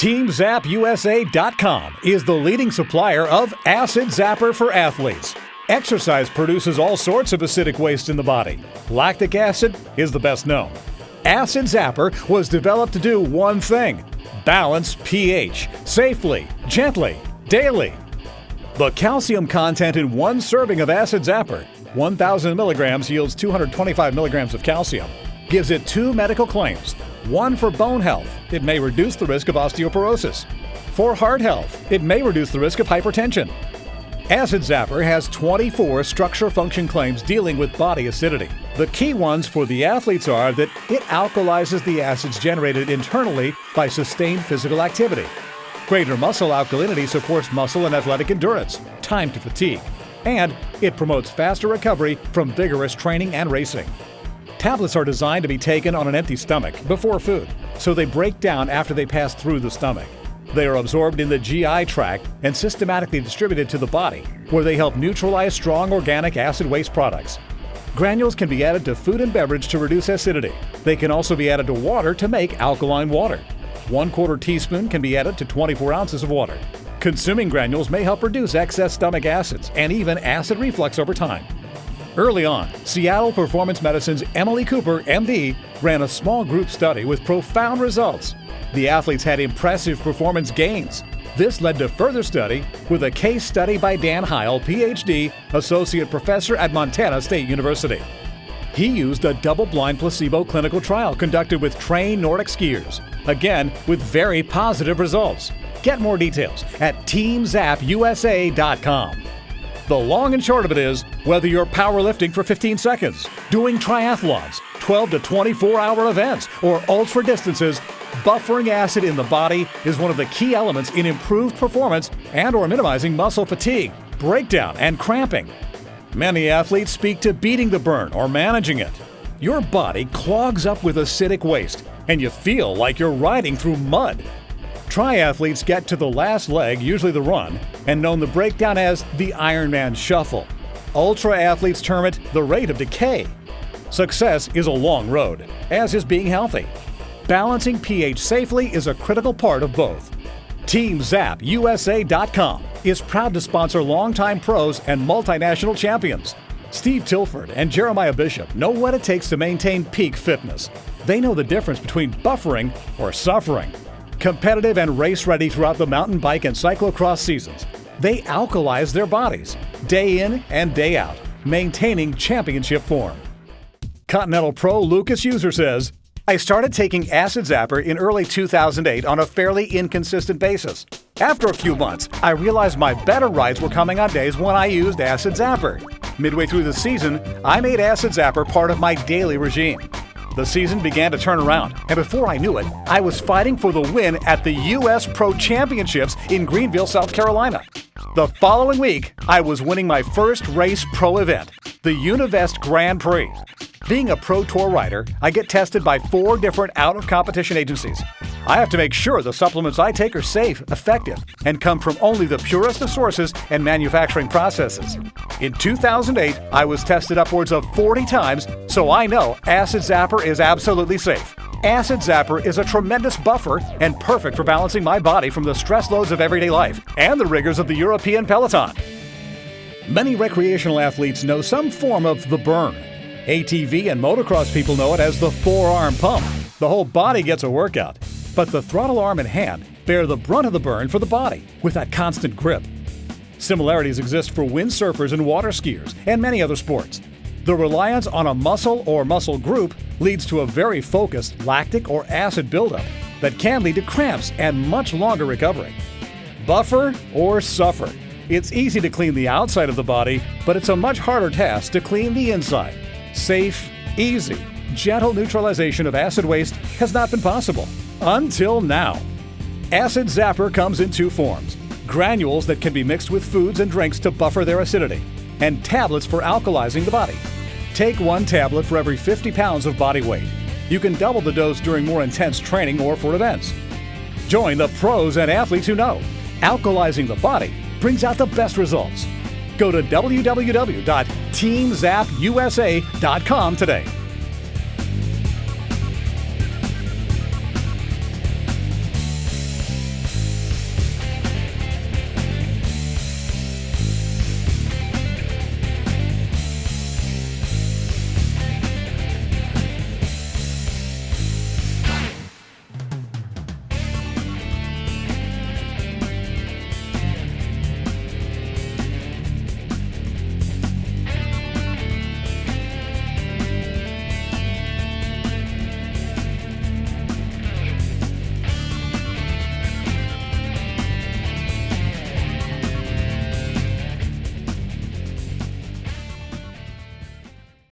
TeamZapUSA.com is the leading supplier of Acid Zapper for athletes. Exercise produces all sorts of acidic waste in the body. Lactic acid is the best known. Acid Zapper was developed to do one thing: balance pH safely, gently, daily. The calcium content in one serving of Acid Zapper, 1,000 milligrams yields 225 milligrams of calcium, gives it two medical claims. One for bone health, it may reduce the risk of osteoporosis. For heart health, it may reduce the risk of hypertension. Acid Zapper has 24 structure-function claims dealing with body acidity. The key ones for the athletes are that it alkalizes the acids generated internally by sustained physical activity. Greater muscle alkalinity supports muscle and athletic endurance, time to fatigue, and it promotes faster recovery from vigorous training and racing. Tablets are designed to be taken on an empty stomach before food, so they break down after they pass through the stomach. They are absorbed in the GI tract and systematically distributed to the body, where they help neutralize strong organic acid waste products. Granules can be added to food and beverage to reduce acidity. They can also be added to water to make alkaline water. 1/4 teaspoon can be added to 24 ounces of water. Consuming granules may help reduce excess stomach acids and even acid reflux over time. Early on, Seattle Performance Medicine's Emily Cooper, MD, ran a small group study with profound results. The athletes had impressive performance gains. This led to further study with a case study by Dan Heil, PhD, Associate Professor at Montana State University. He used a double-blind placebo clinical trial conducted with trained Nordic skiers, again with very positive results. Get more details at TeamZapUSA.com. The long and short of it is, whether you're powerlifting for 15 seconds, doing triathlons, 12 to 24-hour events, or ultra distances, buffering acid in the body is one of the key elements in improved performance and/or minimizing muscle fatigue, breakdown, and cramping. Many athletes speak to beating the burn or managing it. Your body clogs up with acidic waste, and you feel like you're riding through mud. Triathletes get to the last leg, usually the run, and known the breakdown as the Ironman Shuffle. Ultra athletes term it the rate of decay. Success is a long road, as is being healthy. Balancing pH safely is a critical part of both. TeamZapUSA.com is proud to sponsor longtime pros and multinational champions. Steve Tilford and Jeremiah Bishop know what it takes to maintain peak fitness. They know the difference between buffering or suffering. Competitive and race-ready throughout the mountain bike and cyclocross seasons, they alkalize their bodies, day in and day out, maintaining championship form. Continental Pro Lucas User says, "I started taking Acid Zapper in early 2008 on a fairly inconsistent basis. After a few months, I realized my better rides were coming on days when I used Acid Zapper. Midway through the season, I made Acid Zapper part of my daily regime. The season began to turn around, and before I knew it, I was fighting for the win at the U.S. Pro Championships in Greenville, South Carolina. The following week, I was winning my first race pro event, the Univest Grand Prix. Being a pro tour rider, I get tested by 4 different out-of-competition agencies. I have to make sure the supplements I take are safe, effective, and come from only the purest of sources and manufacturing processes. In 2008, I was tested upwards of 40 times, so I know Acid Zapper is absolutely safe. Acid Zapper is a tremendous buffer and perfect for balancing my body from the stress loads of everyday life and the rigors of the European peloton." Many recreational athletes know some form of the burn. ATV and motocross people know it as the forearm pump. The whole body gets a workout, but the throttle arm and hand bear the brunt of the burn for the body with that constant grip. Similarities exist for windsurfers and water skiers and many other sports. The reliance on a muscle or muscle group leads to a very focused lactic or acid buildup that can lead to cramps and much longer recovery. Buffer or suffer. It's easy to clean the outside of the body, but it's a much harder task to clean the inside. Safe, easy, gentle neutralization of acid waste has not been possible until now. Acid Zapper comes in 2 forms: granules that can be mixed with foods and drinks to buffer their acidity, and tablets for alkalizing the body. Take 1 tablet for every 50 pounds of body weight. You can double the dose during more intense training or for events. Join the pros and athletes who know alkalizing the body brings out the best results. Go to www.TeamZapUSA.com today.